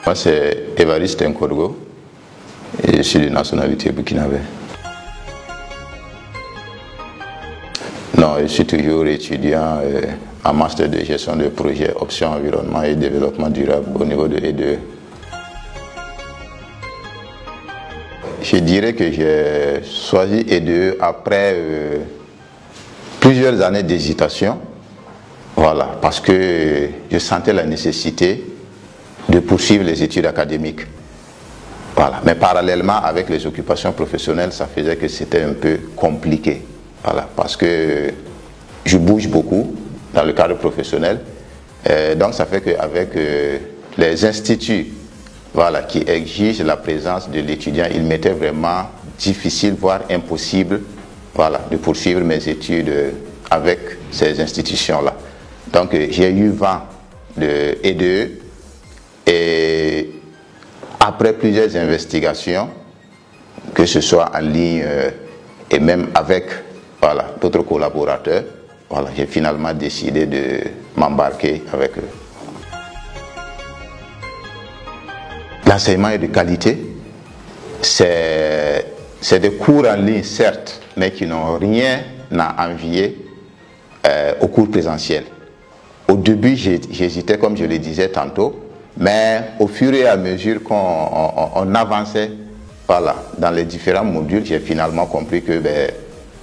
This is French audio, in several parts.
Moi, c'est Évariste Nkorgo et je suis de nationalité burkinabé. Non, je suis toujours étudiant en master de gestion de projet, option environnement et développement durable au niveau de E2E. Je dirais que j'ai choisi E2E après plusieurs années d'hésitation. Voilà, parce que je sentais la nécessité de poursuivre les études académiques. Voilà. Mais parallèlement avec les occupations professionnelles, ça faisait que c'était un peu compliqué. Voilà, parce que je bouge beaucoup dans le cadre professionnel. Donc ça fait qu'avec les instituts, voilà, qui exigent la présence de l'étudiant, il m'était vraiment difficile, voire impossible, voilà, de poursuivre mes études avec ces institutions-là. Donc j'ai eu vent de E2E et après plusieurs investigations, que ce soit en ligne et même avec d'autres collaborateurs, voilà, j'ai finalement décidé de m'embarquer avec eux. L'enseignement est de qualité, c'est des cours en ligne certes, mais qui n'ont rien à envier aux cours présentiels. Au début, j'hésitais, comme je le disais tantôt, mais au fur et à mesure qu'on avançait dans les différents modules, j'ai finalement compris que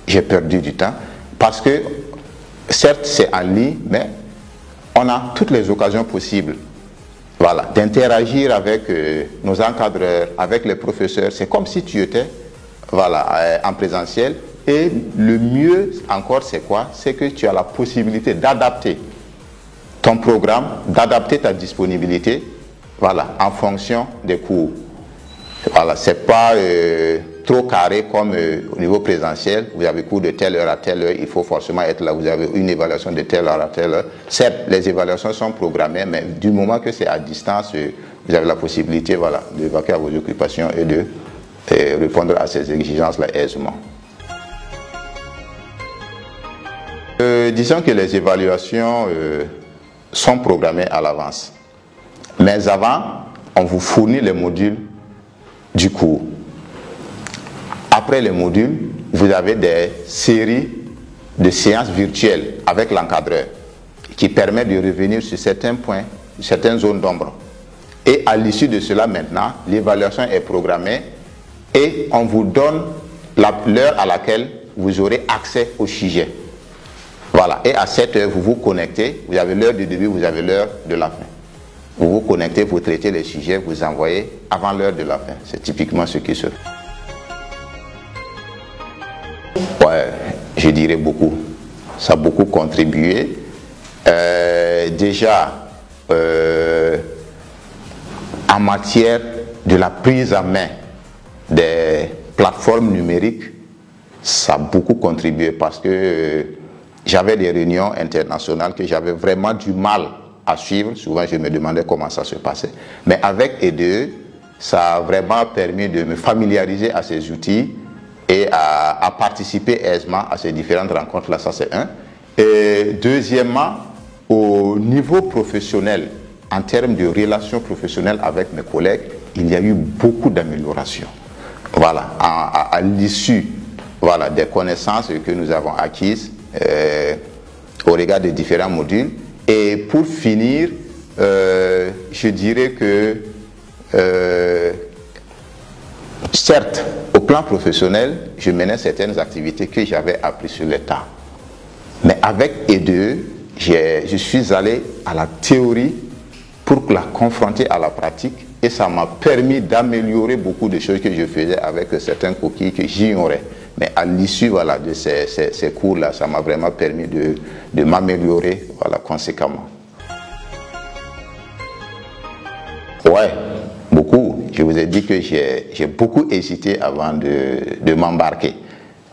j'ai perdu du temps. Parce que, certes, c'est en ligne, mais on a toutes les occasions possibles d'interagir avec nos encadreurs, avec les professeurs. C'est comme si tu étais en présentiel. Et le mieux encore, c'est quoi? C'est que tu as la possibilité d'adapter ton programme, d'adapter ta disponibilité en fonction des cours. Voilà, c'est pas trop carré comme au niveau présentiel. Vous avez cours de telle heure à telle heure, il faut forcément être là. Vous avez une évaluation de telle heure à telle heure. Certes, les évaluations sont programmées, mais du moment que c'est à distance, vous avez la possibilité de vaquer à vos occupations et de répondre à ces exigences-là aisément. Disons que les évaluations sont programmées à l'avance. Mais avant, on vous fournit les modules du cours. Après les modules, vous avez des séries de séances virtuelles avec l'encadreur qui permet de revenir sur certains points, certaines zones d'ombre. Et à l'issue de cela, maintenant, l'évaluation est programmée et on vous donne l'heure à laquelle vous aurez accès au sujet. Voilà, et à cette heure, vous vous connectez, vous avez l'heure du début, vous avez l'heure de la fin. Vous vous connectez, vous traitez les sujets, vous envoyez avant l'heure de la fin. C'est typiquement ce qui se fait. Ouais, je dirais beaucoup. Ça a beaucoup contribué. Déjà, en matière de la prise en main des plateformes numériques, ça a beaucoup contribué parce que j'avais des réunions internationales que j'avais vraiment du mal à suivre. Souvent, je me demandais comment ça se passait. Mais avec E2E, ça a vraiment permis de me familiariser à ces outils et à participer aisément à ces différentes rencontres-là. Ça, c'est un. Et deuxièmement, au niveau professionnel, en termes de relations professionnelles avec mes collègues, il y a eu beaucoup d'améliorations. Voilà, à l'issue des connaissances que nous avons acquises au regard des différents modules. Et pour finir, je dirais que certes, au plan professionnel, je menais certaines activités que j'avais apprises sur le tas. Mais avec E2E, je suis allé à la théorie pour la confronter à la pratique et ça m'a permis d'améliorer beaucoup de choses que je faisais avec certains coquilles que j'ignorais. Mais à l'issue de ces cours-là, ça m'a vraiment permis de m'améliorer conséquemment. Ouais, beaucoup. Je vous ai dit que j'ai beaucoup hésité avant de m'embarquer.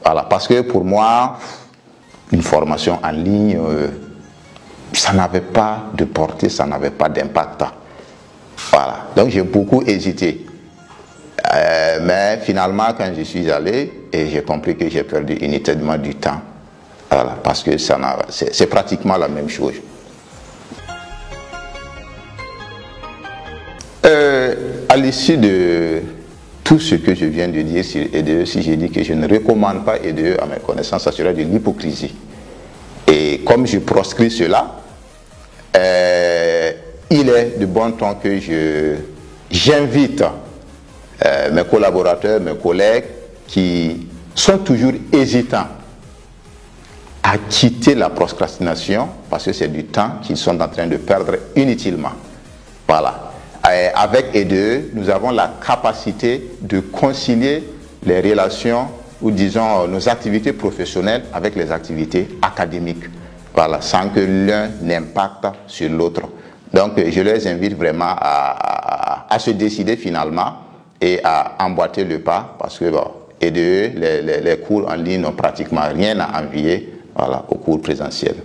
Voilà, parce que pour moi, une formation en ligne, ça n'avait pas de portée, ça n'avait pas d'impact. Voilà, donc j'ai beaucoup hésité. Mais finalement, quand je suis allé, j'ai compris que j'ai perdu inutilement du temps. Voilà, parce que c'est pratiquement la même chose. À l'issue de tout ce que je viens de dire sur EDE, si j'ai dit que je ne recommande pas EDE à mes connaissances, ça serait de l'hypocrisie. Et comme je proscris cela, il est de bon ton que j'invite mes collaborateurs, mes collègues qui sont toujours hésitants à quitter la procrastination parce que c'est du temps qu'ils sont en train de perdre inutilement. Voilà. Avec EDE, nous avons la capacité de concilier les relations ou disons nos activités professionnelles avec les activités académiques. Voilà, sans que l'un n'impacte sur l'autre. Donc je les invite vraiment à se décider finalement et à emboîter le pas parce que bon, EDE, les cours en ligne n'ont pratiquement rien à envier, voilà, aux cours présentiels.